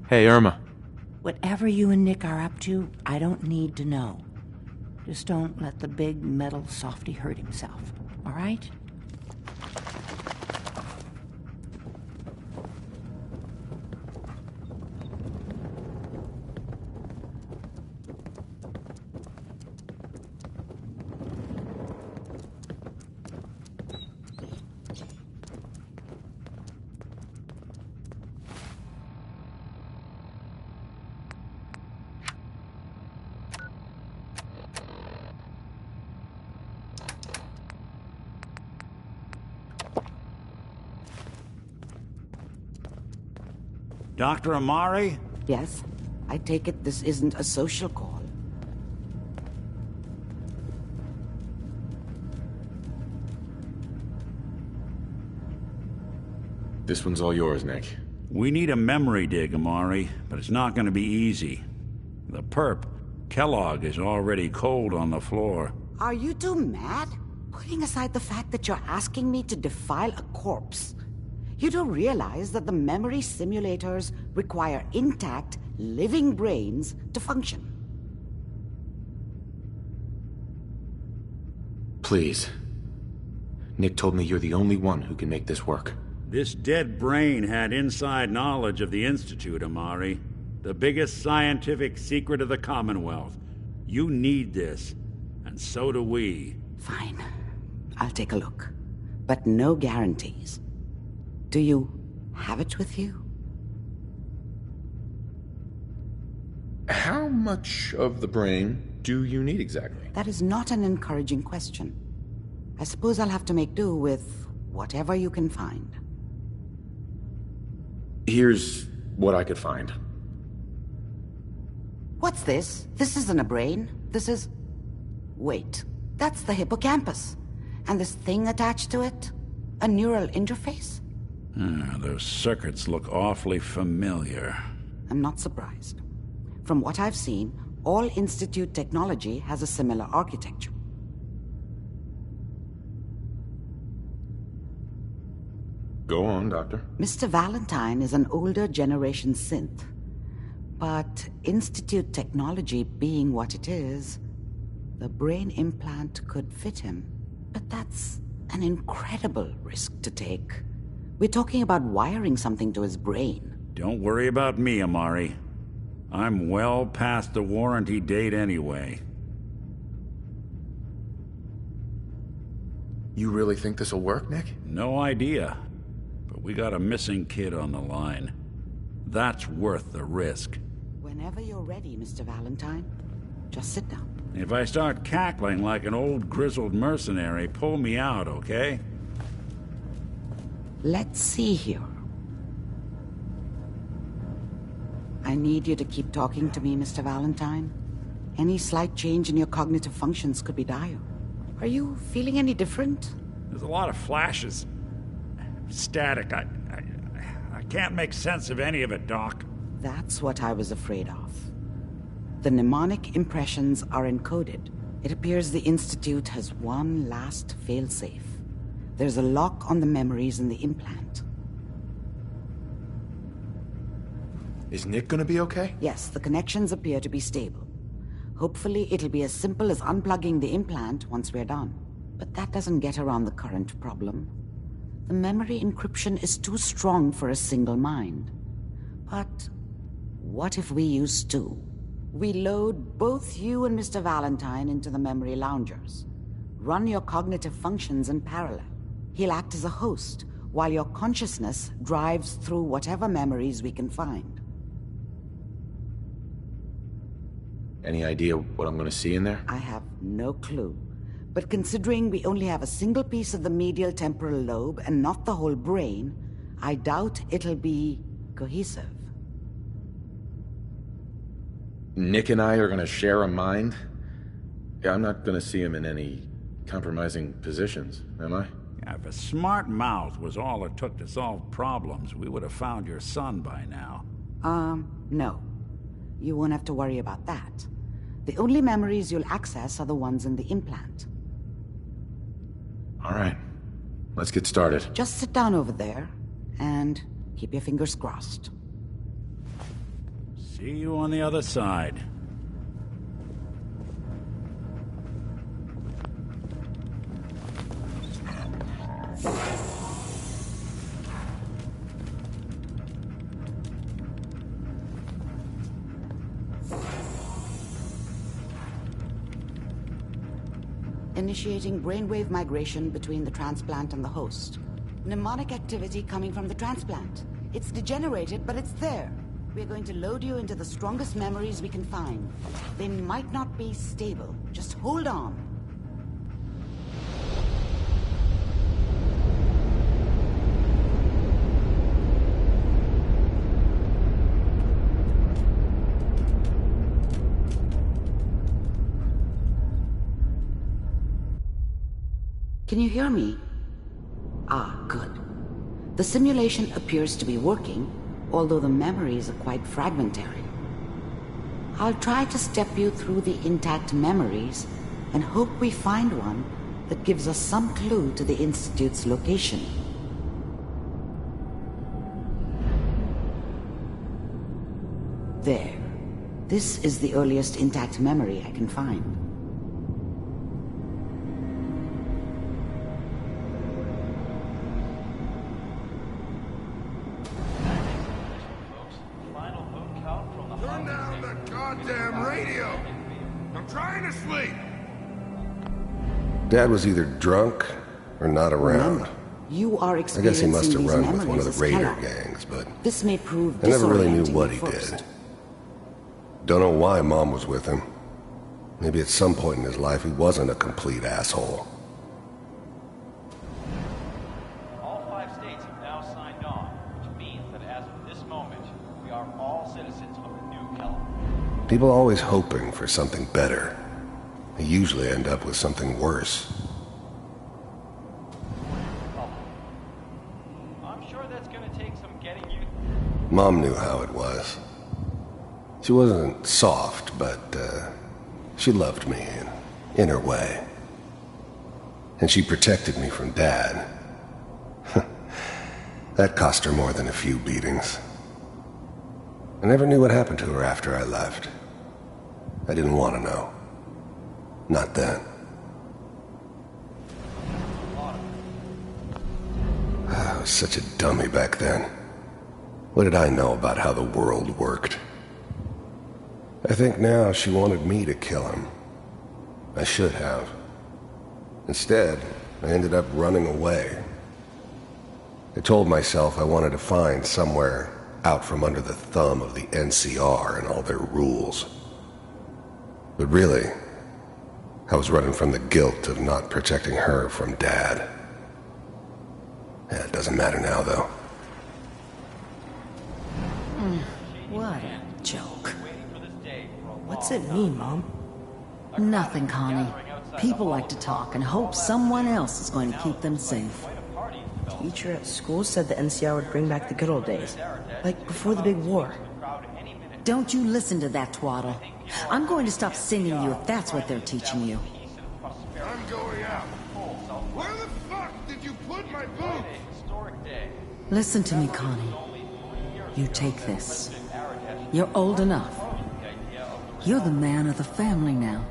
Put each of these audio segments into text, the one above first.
Hey, Irma. Whatever you and Nick are up to, I don't need to know. Just don't let the big metal softy hurt himself, all right? Dr. Amari? Yes? I take it this isn't a social call. This one's all yours, Nick. We need a memory dig, Amari, but it's not going to be easy. The perp, Kellogg, is already cold on the floor. Are you two mad? Putting aside the fact that you're asking me to defile a corpse, you do realize that the memory simulators require intact, living brains to function. Please. Nick told me you're the only one who can make this work. This dead brain had inside knowledge of the Institute, Amari. The biggest scientific secret of the Commonwealth. You need this, and so do we. Fine. I'll take a look. But no guarantees. Do you have it with you? How much of the brain do you need exactly? That is not an encouraging question. I suppose I'll have to make do with whatever you can find. Here's what I could find. What's this? This isn't a brain. This is... Wait. That's the hippocampus. And this thing attached to it? A neural interface? Those circuits look awfully familiar. I'm not surprised. From what I've seen, all Institute technology has a similar architecture. Go on, Doctor. Mr. Valentine is an older generation synth. But Institute technology being what it is, the brain implant could fit him. But that's an incredible risk to take. We're talking about wiring something to his brain. Don't worry about me, Amari. I'm well past the warranty date anyway. You really think this'll work, Nick? No idea. But we got a missing kid on the line. That's worth the risk. Whenever you're ready, Mr. Valentine, just sit down. If I start cackling like an old grizzled mercenary, pull me out, okay? Let's see here. I need you to keep talking to me, Mr. Valentine. Any slight change in your cognitive functions could be dire. Are you feeling any different? There's a lot of flashes. Static. I can't make sense of any of it, Doc. That's what I was afraid of. The mnemonic impressions are encoded. It appears the Institute has one last failsafe. There's a lock on the memories in the implant. Is Nick gonna be okay? Yes, the connections appear to be stable. Hopefully it'll be as simple as unplugging the implant once we're done. But that doesn't get around the current problem. The memory encryption is too strong for a single mind. But what if we use two? We load both you and Mr. Valentine into the memory loungers. Run your cognitive functions in parallel. He'll act as a host, while your consciousness drives through whatever memories we can find. Any idea what I'm gonna see in there? I have no clue. But considering we only have a single piece of the medial temporal lobe and not the whole brain, I doubt it'll be cohesive. Nick and I are gonna share a mind? Yeah, I'm not gonna see him in any compromising positions, am I? Yeah, if a smart mouth was all it took to solve problems, we would have found your son by now. No. You won't have to worry about that. The only memories you'll access are the ones in the implant. All right. Let's get started. Just sit down over there, and keep your fingers crossed. See you on the other side. Initiating brainwave migration between the transplant and the host. Mnemonic activity coming from the transplant. It's degenerated, but it's there. We're going to load you into the strongest memories we can find. They might not be stable. Just hold on. Can you hear me? Ah, good. The simulation appears to be working, although the memories are quite fragmentary. I'll try to step you through the intact memories and hope we find one that gives us some clue to the Institute's location. There. This is the earliest intact memory I can find. Turn down the goddamn radio! I'm trying to sleep! Dad was either drunk or not around. Remember, you are I experiencing guess he must have these run with one of memories the as Raider Kellogg. gangs, but This may prove I never really knew disorienting what at he first. did. Don't know why Mom was with him. Maybe at some point in his life he wasn't a complete asshole. All 5 states have now signed on, which means that as of this moment, we are all citizens of the new Kellogg. People always hoping for something better. They usually end up with something worse. I'm sure that's gonna take some getting you. Mom knew how it was. She wasn't soft, but she loved me in her way. And she protected me from Dad. That cost her more than a few beatings. I never knew what happened to her after I left. I didn't want to know. Not then. I was such a dummy back then. What did I know about how the world worked? I think now she wanted me to kill him. I should have. Instead, I ended up running away. I told myself I wanted to find somewhere out from under the thumb of the NCR and all their rules. But really, I was running from the guilt of not protecting her from Dad. Yeah, it doesn't matter now, though. What a joke. What's it mean, Mom? Nothing, Connie. People like to talk and hope someone else is going to keep them safe. Teacher at school said the NCR would bring back the good old days. Like before the big war. Don't you listen to that twaddle. I'm going to stop singing you if that's what they're teaching you. I'm going out. Where the fuck did you put my boots? Listen to me, Connie. You take this. You're old enough. You're the man of the family now.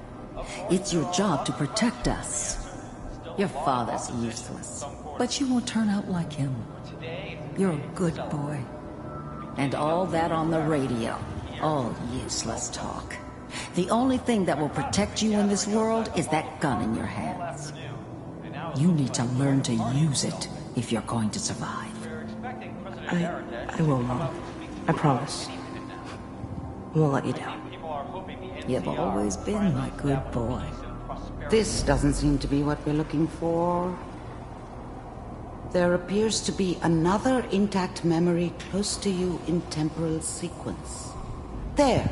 It's your job to protect us. Your father's useless, but you won't turn out like him. You're a good boy. And all that on the radio, all useless talk. The only thing that will protect you in this world is that gun in your hands. You need to learn to use it if you're going to survive. I will, Mom. I promise. I won't let you down. You've always been my good boy. This doesn't seem to be what we're looking for. There appears to be another intact memory close to you in temporal sequence. There.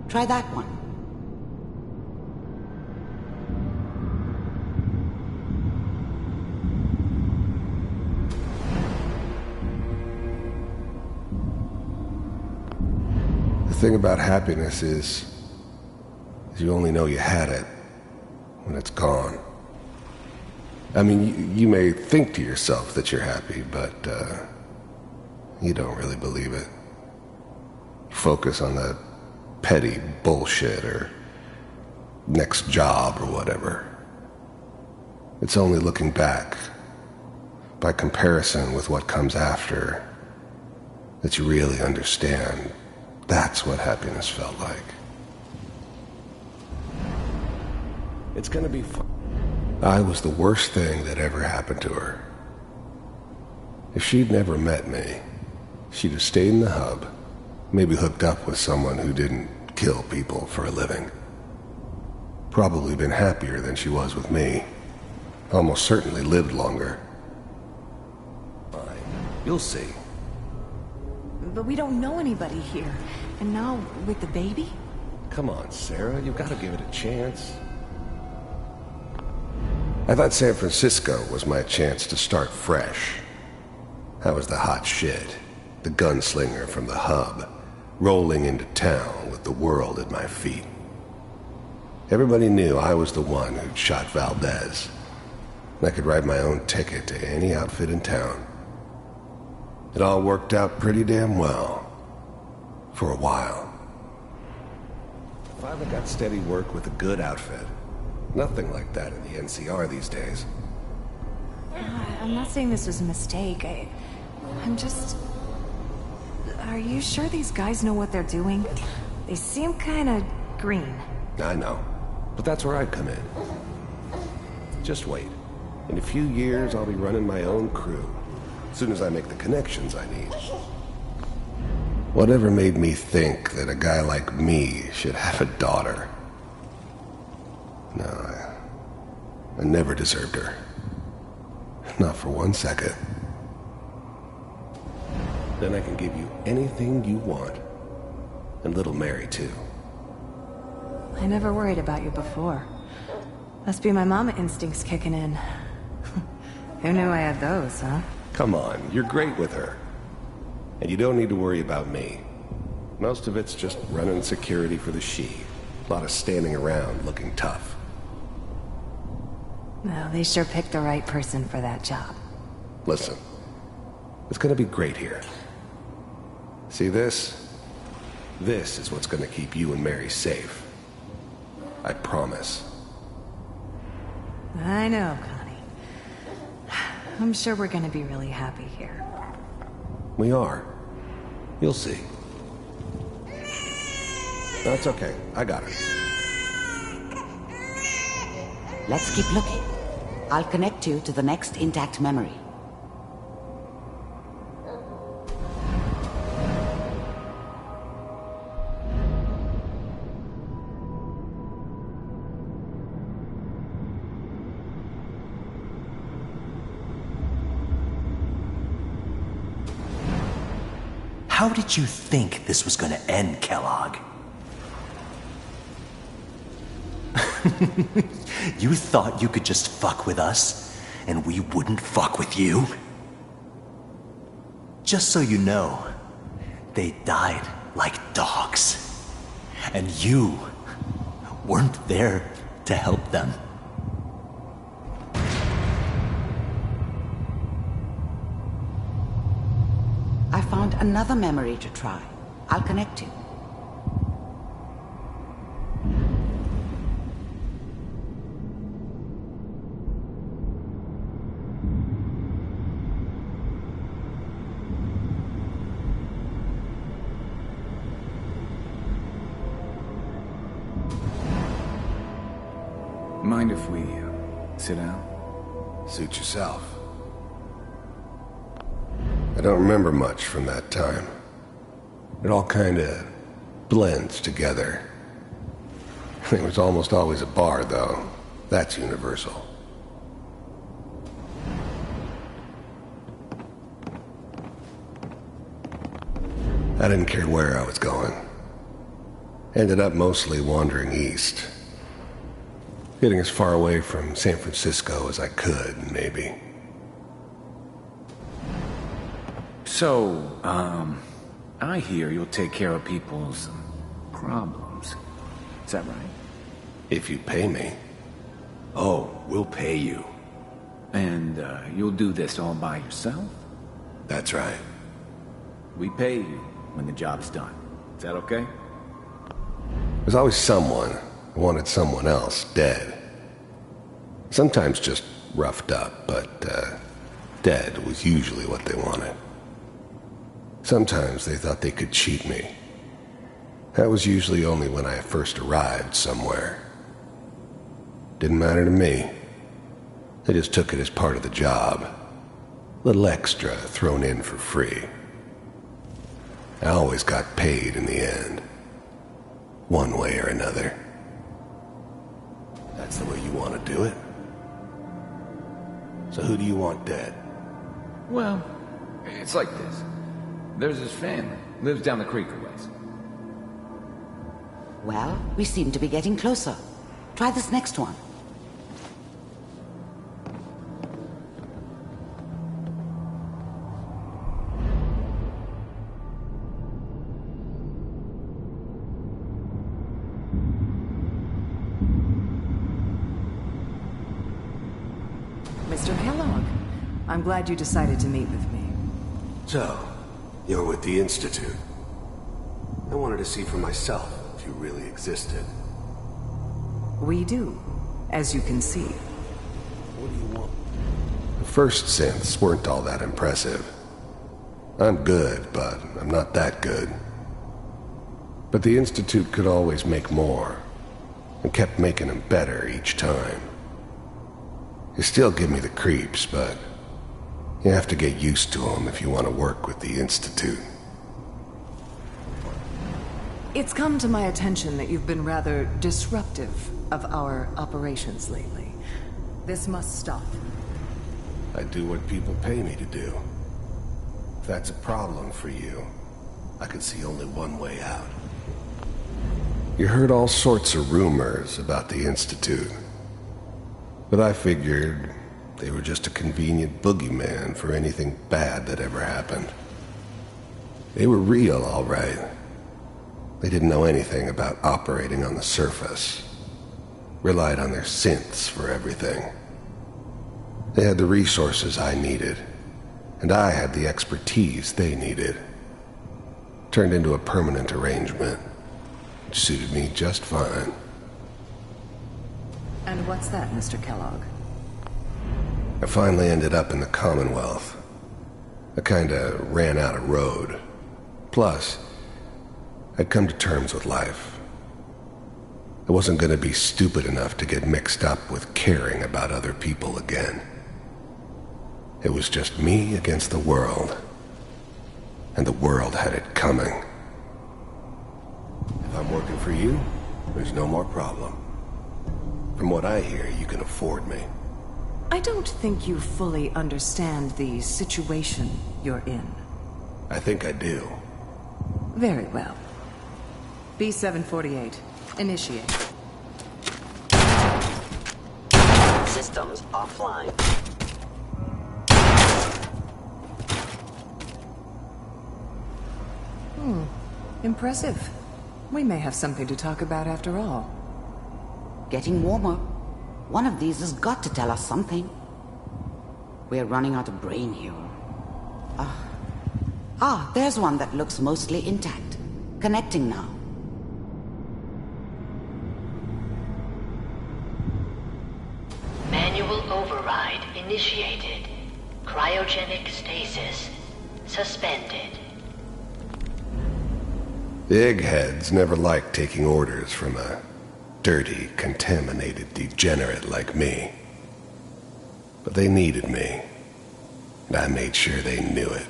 Try that one. The thing about happiness is you only know you had it when it's gone. I mean, you may think to yourself that you're happy, but you don't really believe it. focus on the petty bullshit or next job or whatever. It's only looking back, by comparison with what comes after, that you really understand that's what happiness felt like. It's gonna be fun. I was the worst thing that ever happened to her. If she'd never met me, she'd have stayed in the hub, maybe hooked up with someone who didn't kill people for a living. Probably been happier than she was with me. Almost certainly lived longer. Fine. You'll see. But we don't know anybody here. And now, with the baby? Come on, Sarah, you've got to give it a chance. I thought San Francisco was my chance to start fresh. I was the hot shit, the gunslinger from the hub, rolling into town with the world at my feet. Everybody knew I was the one who'd shot Valdez. I could write my own ticket to any outfit in town. It all worked out pretty damn well. For a while. Finally got steady work with a good outfit. Nothing like that in the NCR these days. I'm not saying this was a mistake. I'm just... Are you sure these guys know what they're doing? They seem kinda green. I know. But that's where I come in. Just wait. In a few years, I'll be running my own crew. As soon as I make the connections I need. Whatever made me think that a guy like me should have a daughter? No, I never deserved her. Not for 1 second. Then I can give you anything you want. And little Mary, too. I never worried about you before. Must be my mama instincts kicking in. Who knew I had those, huh? Come on, you're great with her. And you don't need to worry about me. Most of it's just running security for the she. A lot of standing around looking tough. Well, they sure picked the right person for that job. Listen, it's gonna be great here. See this? This is what's gonna keep you and Mary safe. I promise. I know, Connie. I'm sure we're gonna be really happy here. We are. You'll see. That's okay. I got it. Let's keep looking. I'll connect you to the next intact memory. How did you think this was gonna end, Kellogg? You thought you could just fuck with us, and we wouldn't fuck with you? Just so you know, they died like dogs. And you weren't there to help them. I found another memory to try. I'll connect you. Mind if we sit down? Suit yourself. I don't remember much from that time. It all kinda blends together. It was almost always a bar, though. That's universal. I didn't care where I was going. Ended up mostly wandering east. Getting as far away from San Francisco as I could, maybe. So, I hear you'll take care of people's problems. Is that right? If you pay me. Oh, we'll pay you. And, you'll do this all by yourself? That's right. We pay you when the job's done. Is that okay? There's always someone who wanted someone else dead. Sometimes just roughed up, but dead was usually what they wanted. Sometimes they thought they could cheat me. That was usually only when I first arrived somewhere. Didn't matter to me. They just took it as part of the job. A little extra thrown in for free. I always got paid in the end. One way or another. That's the way you want to do it? So who do you want dead? Well, it's like this. There's his family. Lives down the creek a ways. Well, we seem to be getting closer. Try this next one. Mr. Kellogg, I'm glad you decided to meet with me. So, you're with the Institute. I wanted to see for myself if you really existed. We do, as you can see. What do you want? The first synths weren't all that impressive. I'm good, but I'm not that good. But the Institute could always make more, and kept making them better each time. You still give me the creeps, but you have to get used to them if you want to work with the Institute. It's come to my attention that you've been rather disruptive of our operations lately. This must stop. I do what people pay me to do. If that's a problem for you, I can see only one way out. You heard all sorts of rumors about the Institute. But I figured they were just a convenient boogeyman for anything bad that ever happened. They were real, all right. They didn't know anything about operating on the surface. Relied on their synths for everything. They had the resources I needed, and I had the expertise they needed. Turned into a permanent arrangement, which suited me just fine. And what's that, Mr. Kellogg? I finally ended up in the Commonwealth. I kinda ran out of road. Plus, I'd come to terms with life. I wasn't gonna be stupid enough to get mixed up with caring about other people again. It was just me against the world. And the world had it coming. If I'm working for you, there's no more problem. From what I hear, you can afford me. I don't think you fully understand the situation you're in. I think I do. Very well. B-748, initiate. Systems offline. Impressive. We may have something to talk about after all. Getting warmer. One of these has got to tell us something. We're running out of brain here. There's one that looks mostly intact. Connecting now. Manual override initiated. Cryogenic stasis suspended. The eggheads never liked taking orders from a dirty, contaminated degenerate like me. But they needed me, and I made sure they knew it.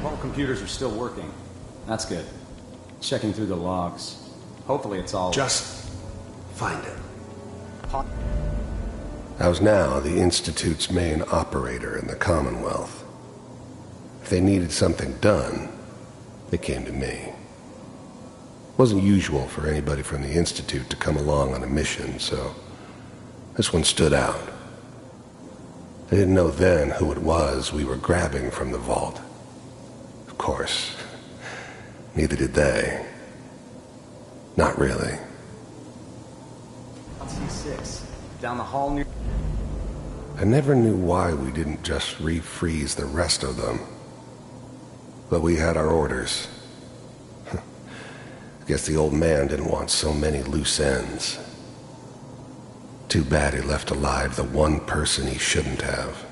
All computers are still working. That's good. Checking through the logs. Hopefully it's all... Just find it. I was now the Institute's main operator in the Commonwealth. If they needed something done, they came to me. It wasn't usual for anybody from the Institute to come along on a mission, so this one stood out. I didn't know then who it was we were grabbing from the vault. Of course, neither did they. Not really. C6, down the hall near... I never knew why we didn't just refreeze the rest of them. But we had our orders. Guess the old man didn't want so many loose ends. Too bad he left alive the one person he shouldn't have.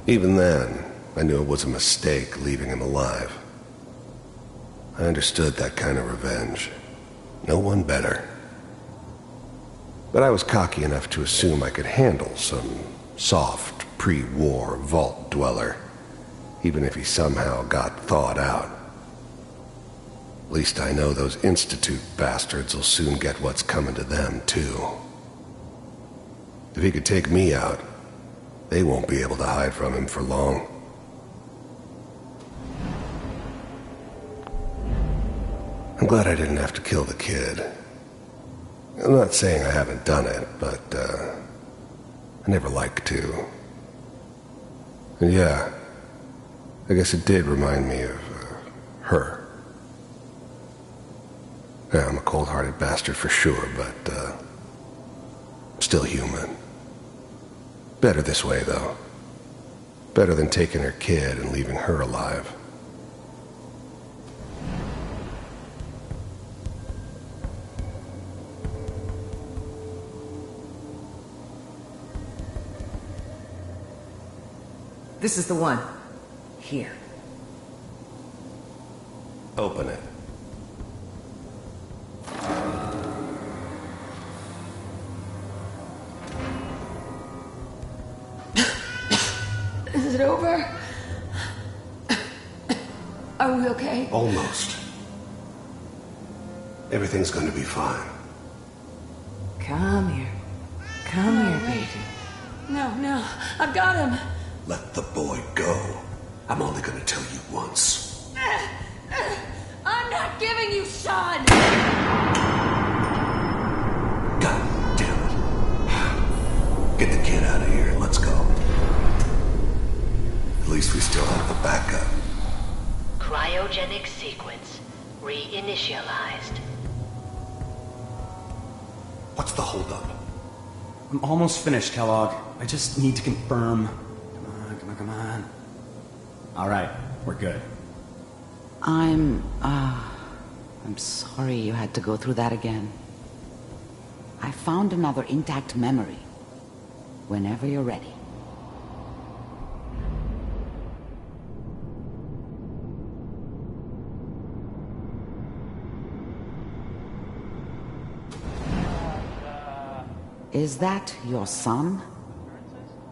Even then, I knew it was a mistake leaving him alive. I understood that kind of revenge. No one better. But I was cocky enough to assume I could handle some soft, pre-war vault dweller, even if he somehow got thawed out. At least I know those Institute bastards will soon get what's coming to them, too. If he could take me out, they won't be able to hide from him for long. I'm glad I didn't have to kill the kid. I'm not saying I haven't done it, but, I never like to. And yeah, I guess it did remind me of, her. Yeah, I'm a cold-hearted bastard for sure, but, still human. Better this way, though. Better than taking her kid and leaving her alive. This is the one. Here. Open it. Is it over? Are we okay? Almost. Everything's gonna be fine. Come here. Come here, baby. No, I've got him. Let the boy go. I'm only gonna tell you once. I'm not giving you Sean! God damn it. Get the kid out of here. Let's go. At least we still have the backup. Cryogenic sequence reinitialized. What's the holdup? I'm almost finished, Kellogg. I just need to confirm. Come on. All right, we're good. I'm sorry you had to go through that again. I found another intact memory. Whenever you're ready. Is that your son?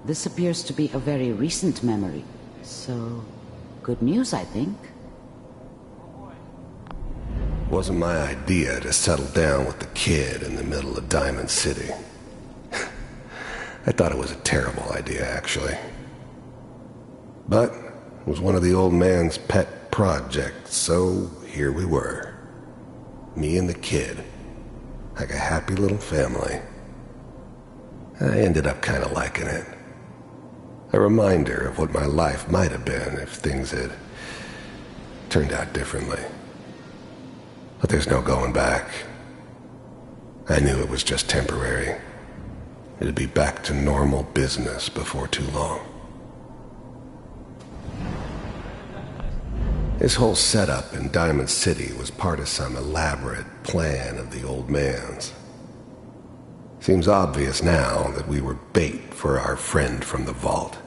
This appears to be a very recent memory. So, good news, I think. Wasn't my idea to settle down with the kid in the middle of Diamond City. I thought it was a terrible idea, actually. But it was one of the old man's pet projects, so here we were. Me and the kid. Like a happy little family. I ended up kind of liking it. A reminder of what my life might have been if things had turned out differently. But there's no going back. I knew it was just temporary. It'd be back to normal business before too long. This whole setup in Diamond City was part of some elaborate plan of the old man's. Seems obvious now that we were bait for our friend from the vault.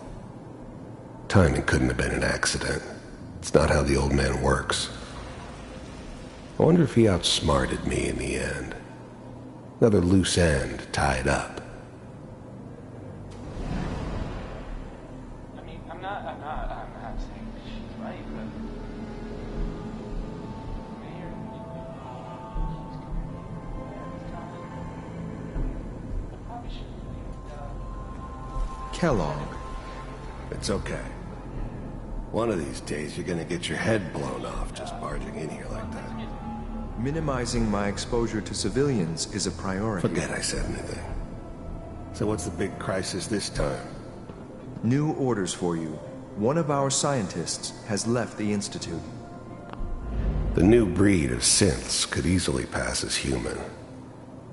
Timing couldn't have been an accident. It's not how the old man works. I wonder if he outsmarted me in the end. Another loose end tied up. I mean, I'm not saying she's right, but... Kellogg. It's okay. One of these days you're gonna get your head blown off just barging in here like that. Minimizing my exposure to civilians is a priority. Forget I said anything. So what's the big crisis this time? New orders for you. One of our scientists has left the Institute. The new breed of synths could easily pass as human.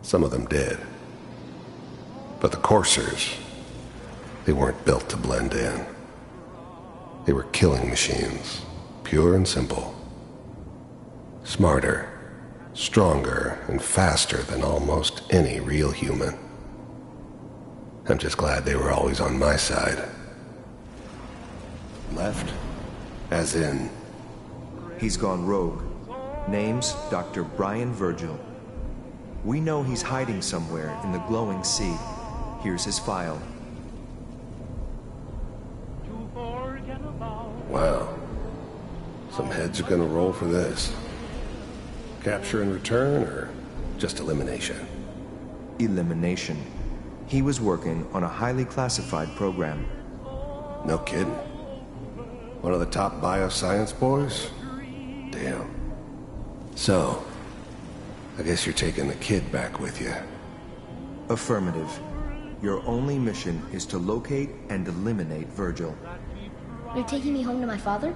Some of them did. But the coursers, They weren't built to blend in. They were killing machines, pure and simple. Smarter, stronger, and faster than almost any real human. I'm just glad they were always on my side. Left? As in... He's gone rogue. Name's Dr. Brian Virgil. We know he's hiding somewhere in the glowing sea. Here's his file. Wow. Some heads are gonna roll for this. Capture and return, or just elimination? Elimination. He was working on a highly classified program. No kidding. One of the top bioscience boys? Damn. So, I guess you're taking the kid back with you. Affirmative. Your only mission is to locate and eliminate Virgil. You're taking me home to my father?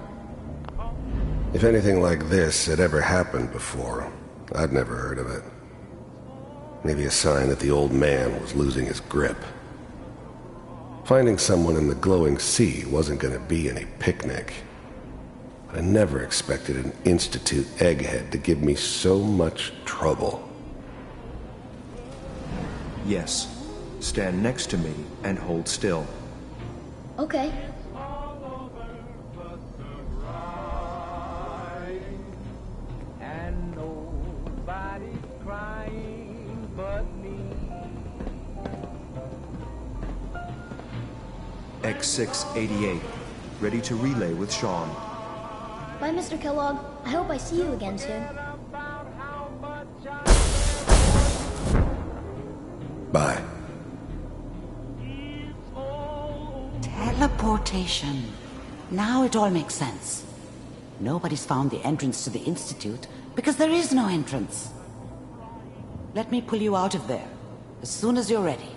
If anything like this had ever happened before, I'd never heard of it. Maybe a sign that the old man was losing his grip. Finding someone in the glowing sea wasn't going to be any picnic. But I never expected an Institute egghead to give me so much trouble. Yes. Stand next to me and hold still. Okay. And nobody's crying but me. X688, ready to relay with Sean. Bye, Mr. Kellogg. I hope I see you again soon. Bye. Teleportation. Now it all makes sense. Nobody's found the entrance to the Institute because there is no entrance. Let me pull you out of there as soon as you're ready.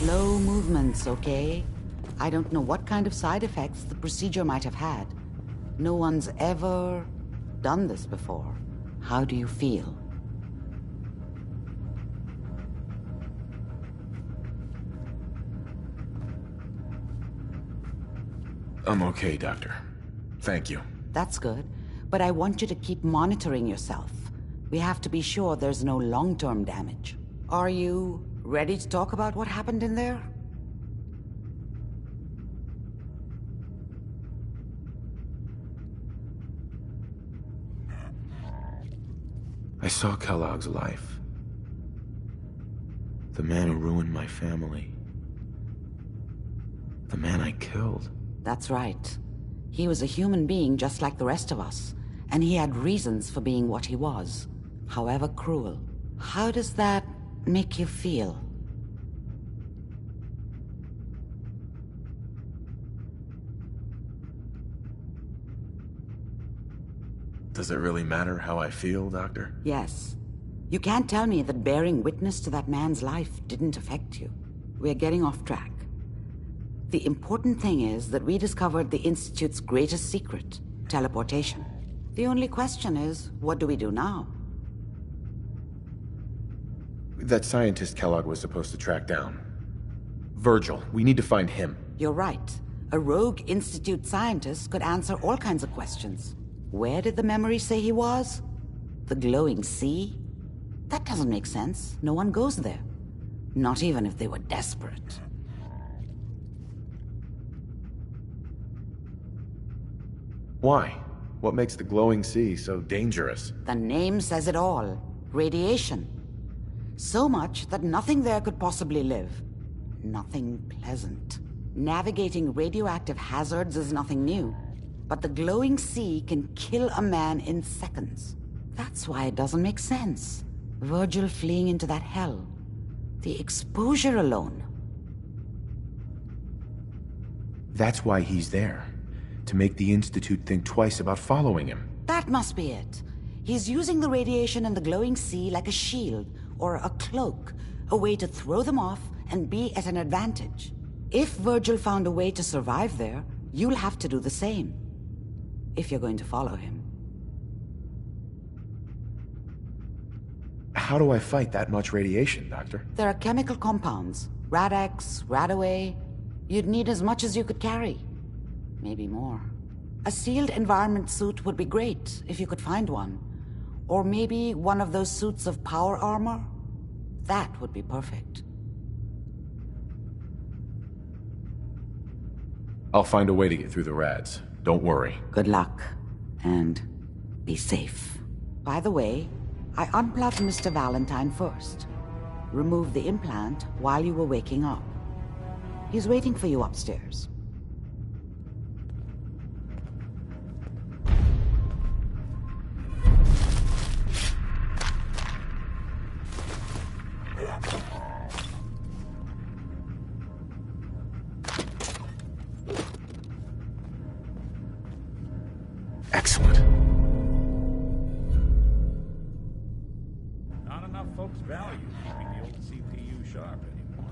Slow movements, okay? I don't know what kind of side effects the procedure might have had. No one's ever done this before. How do you feel? I'm okay, Doctor. Thank you. That's good, but I want you to keep monitoring yourself. We have to be sure there's no long-term damage. Are you ready to talk about what happened in there? I saw Kellogg's life. The man who ruined my family. The man I killed. That's right. He was a human being just like the rest of us, and he had reasons for being what he was, however cruel. How does that make you feel? Does it really matter how I feel, Doctor? Yes. You can't tell me that bearing witness to that man's life didn't affect you. We're getting off track. The important thing is that we discovered the Institute's greatest secret, teleportation. The only question is, what do we do now? That scientist Kellogg was supposed to track down. Virgil, we need to find him. You're right. A rogue Institute scientist could answer all kinds of questions. Where did the memory say he was? The glowing sea? That doesn't make sense. No one goes there. Not even if they were desperate. Why? What makes the glowing sea so dangerous? The name says it all. Radiation. So much that nothing there could possibly live. Nothing pleasant. Navigating radioactive hazards is nothing new. But the glowing sea can kill a man in seconds. That's why it doesn't make sense. Virgil fleeing into that hell. The exposure alone. That's why he's there. To make the Institute think twice about following him. That must be it. He's using the radiation in the glowing sea like a shield or a cloak, a way to throw them off and be at an advantage. If Virgil found a way to survive there, you'll have to do the same. If you're going to follow him. How do I fight that much radiation, Doctor? There are chemical compounds. Rad-X, Radaway. You'd need as much as you could carry. Maybe more. A sealed environment suit would be great, if you could find one. Or maybe one of those suits of power armor? That would be perfect. I'll find a way to get through the rads. Don't worry. Good luck. And be safe. By the way, I unplugged Mr. Valentine first. Removed the implant while you were waking up. He's waiting for you upstairs. Excellent. Not enough folks value keeping the old CPU sharp anymore.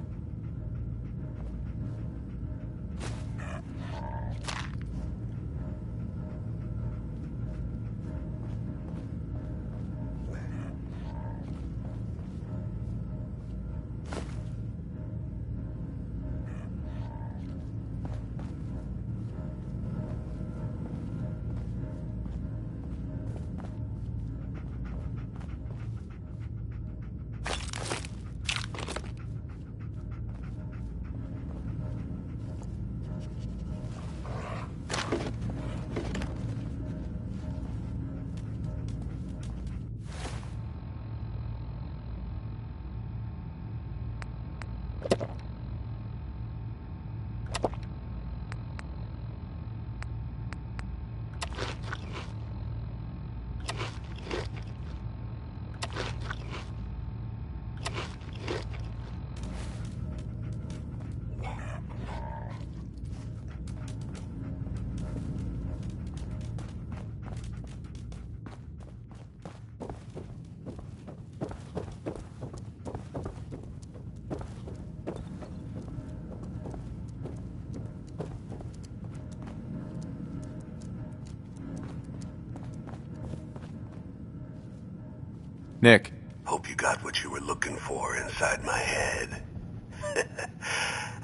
Nick. Hope you got what you were looking for inside my head.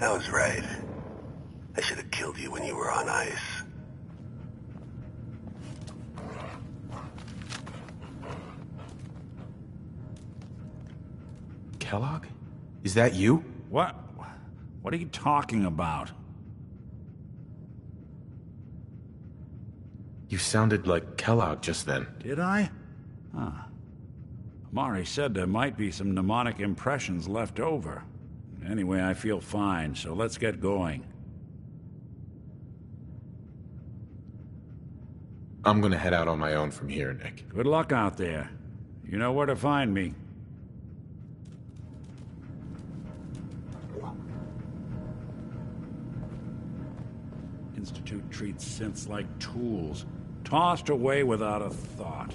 I was right. I should have killed you when you were on ice. Kellogg? Is that you? What? What are you talking about? You sounded like Kellogg just then. Did I? Huh. Amari said there might be some mnemonic impressions left over. Anyway, I feel fine, so let's get going. I'm gonna head out on my own from here, Nick. Good luck out there. You know where to find me. Institute treats synths like tools, tossed away without a thought.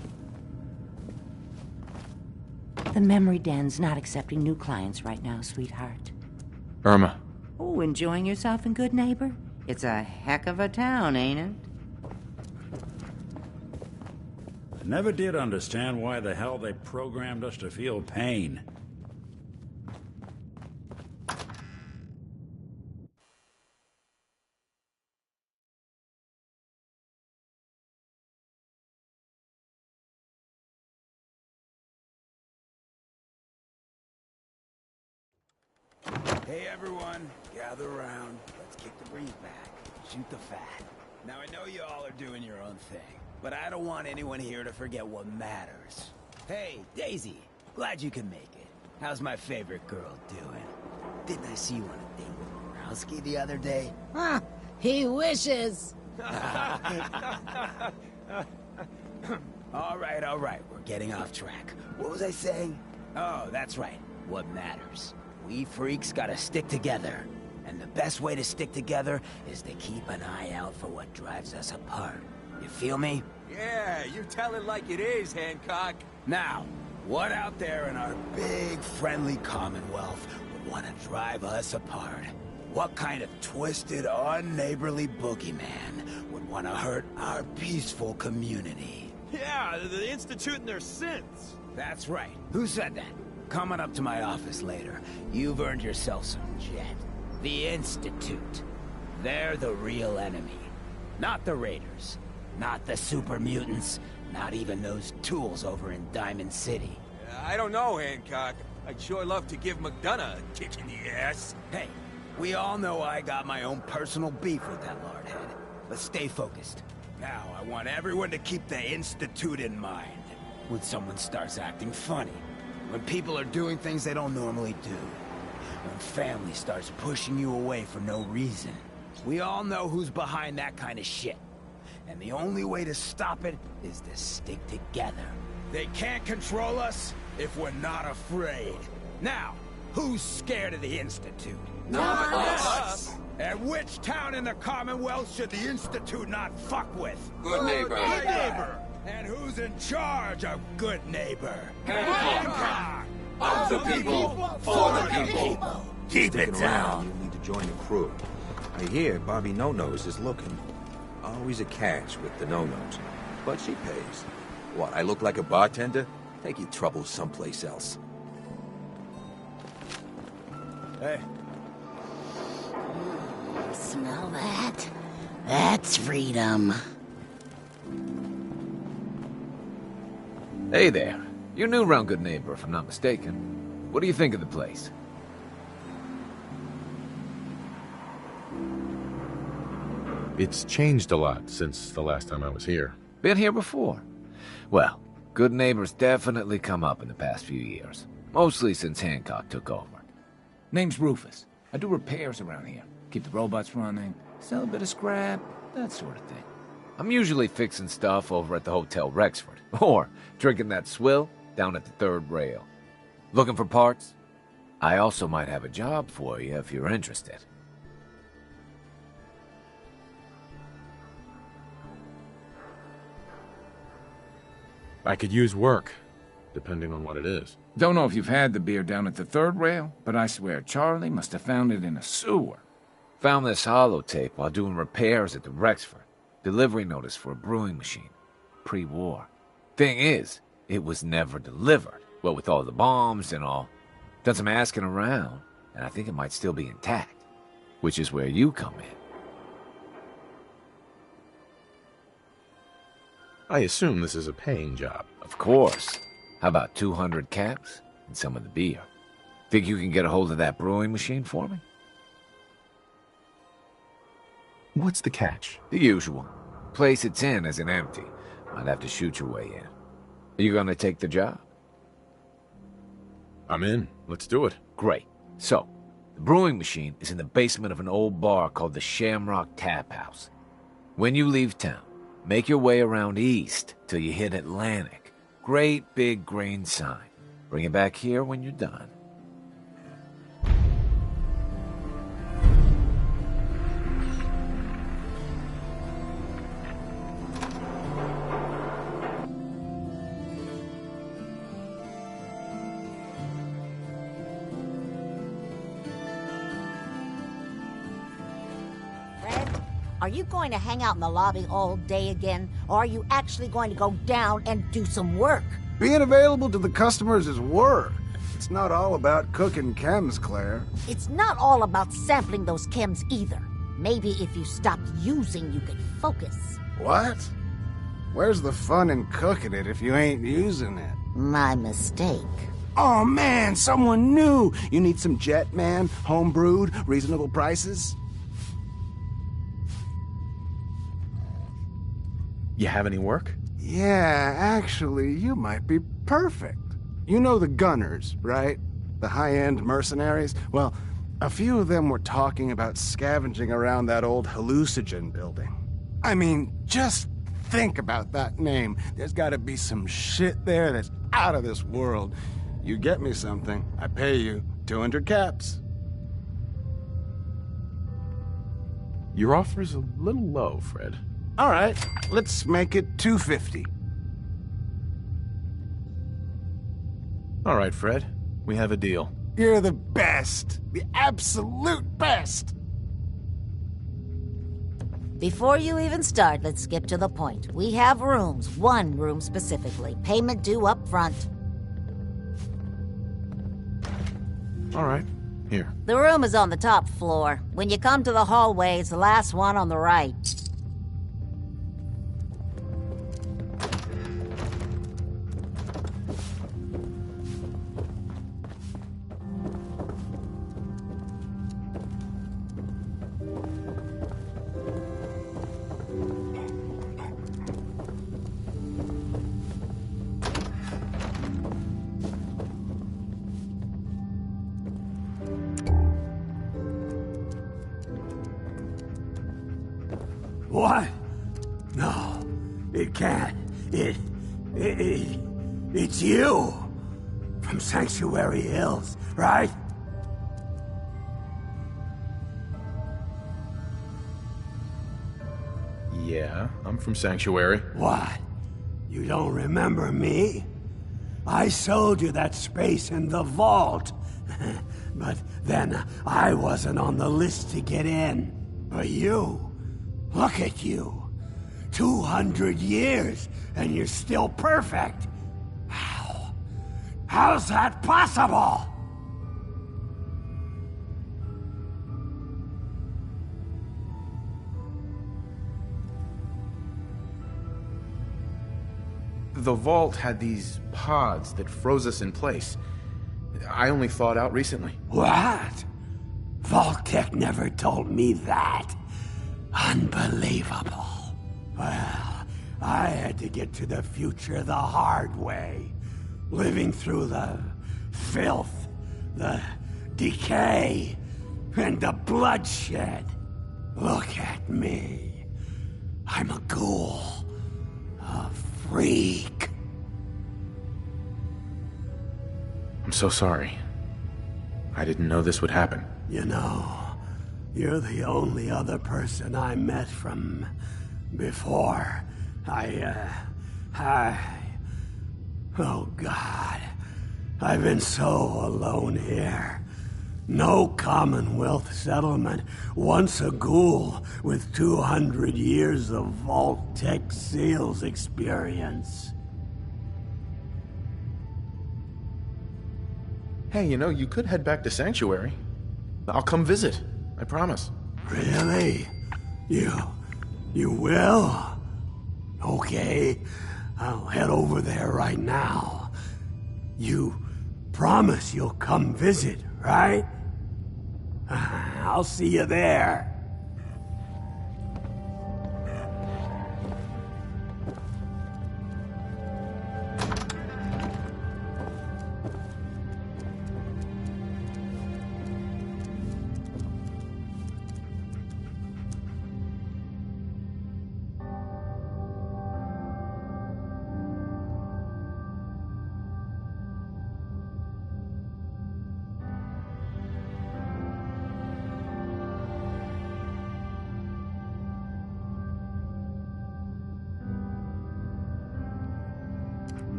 The memory den's not accepting new clients right now, sweetheart. Irma. Oh, enjoying yourself in Good Neighbor? It's a heck of a town, ain't it? I never did understand why the hell they programmed us to feel pain. Hey everyone, gather around. Let's kick the breeze back. Shoot the fat. Now I know you all are doing your own thing, but I don't want anyone here to forget what matters. Hey, Daisy, glad you can make it. How's my favorite girl doing? Didn't I see you on a date with Borowski the other day? Huh, he wishes. All right, we're getting off track. What was I saying? Oh, that's right, what matters. We freaks gotta stick together. And And the best way to stick together is to keep an eye out for what drives us apart. You feel me? Yeah, you tell it like it is, Hancock. Now, what out there in our big, friendly Commonwealth would want to drive us apart? What kind of twisted, unneighborly boogeyman would want to hurt our peaceful community? Yeah, the Institute and their sins. That's right. Who said that? Coming up to my office later, you've earned yourself some jet. The Institute. They're the real enemy. Not the Raiders. Not the super mutants. Not even those tools over in Diamond City. I don't know, Hancock. I'd sure love to give McDonough a kick in the ass. Hey, we all know I got my own personal beef with that lordhead. But stay focused. Now, I want everyone to keep the Institute in mind. When someone starts acting funny. When people are doing things they don't normally do. When family starts pushing you away for no reason. We all know who's behind that kind of shit. And the only way to stop it is to stick together. They can't control us if we're not afraid. Now, who's scared of the Institute? Not us! And which town in the Commonwealth should the Institute not fuck with? Good neighbor. Good neighbor! And who's in charge of good neighbor? Hancock! Of the people, for the people! Keep it down! You need to join the crew. I hear Bobby No-Nose is looking. Always a catch with the No-Nose. But she pays. What, I look like a bartender? Take your troubles someplace else. Hey. Smell that? That's freedom. Hey there. You're new around Good Neighbor, if I'm not mistaken. What do you think of the place? It's changed a lot since the last time I was here. Been here before? Well, Good Neighbor's definitely come up in the past few years. Mostly since Hancock took over. Name's Rufus. I do repairs around here. Keep the robots running, sell a bit of scrap, that sort of thing. I'm usually fixing stuff over at the Hotel Rexford, or drinking that swill down at the third rail. Looking for parts? I also might have a job for you if you're interested. I could use work, depending on what it is. Don't know if you've had the beer down at the third rail, but I swear Charlie must have found it in a sewer. Found this holotape while doing repairs at the Rexford. Delivery notice for a brewing machine. Pre-war. Thing is, it was never delivered. Well, with all the bombs and all. Done some asking around, and I think it might still be intact. Which is where you come in. I assume this is a paying job. Of course. How about 200 caps and some of the beer? Think you can get a hold of that brewing machine for me? What's the catch? The usual. Place it's in isn't empty. Might have to shoot your way in. Are you gonna take the job? I'm in. Let's do it. Great. So, the brewing machine is in the basement of an old bar called the Shamrock Tap House. When you leave town, make your way around east till you hit Atlantic. Great big green sign. Bring it back here when you're done. Are you going to hang out in the lobby all day again, or are you actually going to go down and do some work? Being available to the customers is work. It's not all about cooking chems, Claire. It's not all about sampling those chems either. Maybe if you stopped using, you could focus. What? Where's the fun in cooking it if you ain't using it? My mistake. Oh man, someone new! You need some Jet, man? Home-brewed, reasonable prices? You have any work? Yeah, actually, you might be perfect. You know the Gunners, right? The high-end mercenaries? Well, a few of them were talking about scavenging around that old hallucinogen building. I mean, just think about that name. There's gotta be some shit there that's out of this world. You get me something, I pay you 200 caps. Your offer's a little low, Fred. All right, let's make it 250. All right, Fred. We have a deal. You're the best. The absolute best. Before you even start, let's skip to the point. We have rooms, one room specifically. Payment due up front. All right. Here. The room is on the top floor. When you come to the hallway, it's the last one on the right. What? No, it can't. It's you! From Sanctuary Hills, right? Yeah, I'm from Sanctuary. What? You don't remember me? I sold you that space in the vault. But then I wasn't on the list to get in. But you... Look at you. 200 years, and you're still perfect. How? How's that possible? The vault had these pods that froze us in place. I only thawed out recently. What? Vault-Tec never told me that. Unbelievable. Well, I had to get to the future the hard way. Living through the filth, the decay, and the bloodshed. Look at me. I'm a ghoul. A freak. I'm so sorry. I didn't know this would happen. You know, you're the only other person I met from before. Oh God. I've been so alone here. No Commonwealth settlement. Once a ghoul with 200 years of Vault-Tec seals experience. Hey, you know, you could head back to Sanctuary. I'll come visit. I promise. Really? You will? Okay, I'll head over there right now. You promise you'll come visit, right? I'll see you there.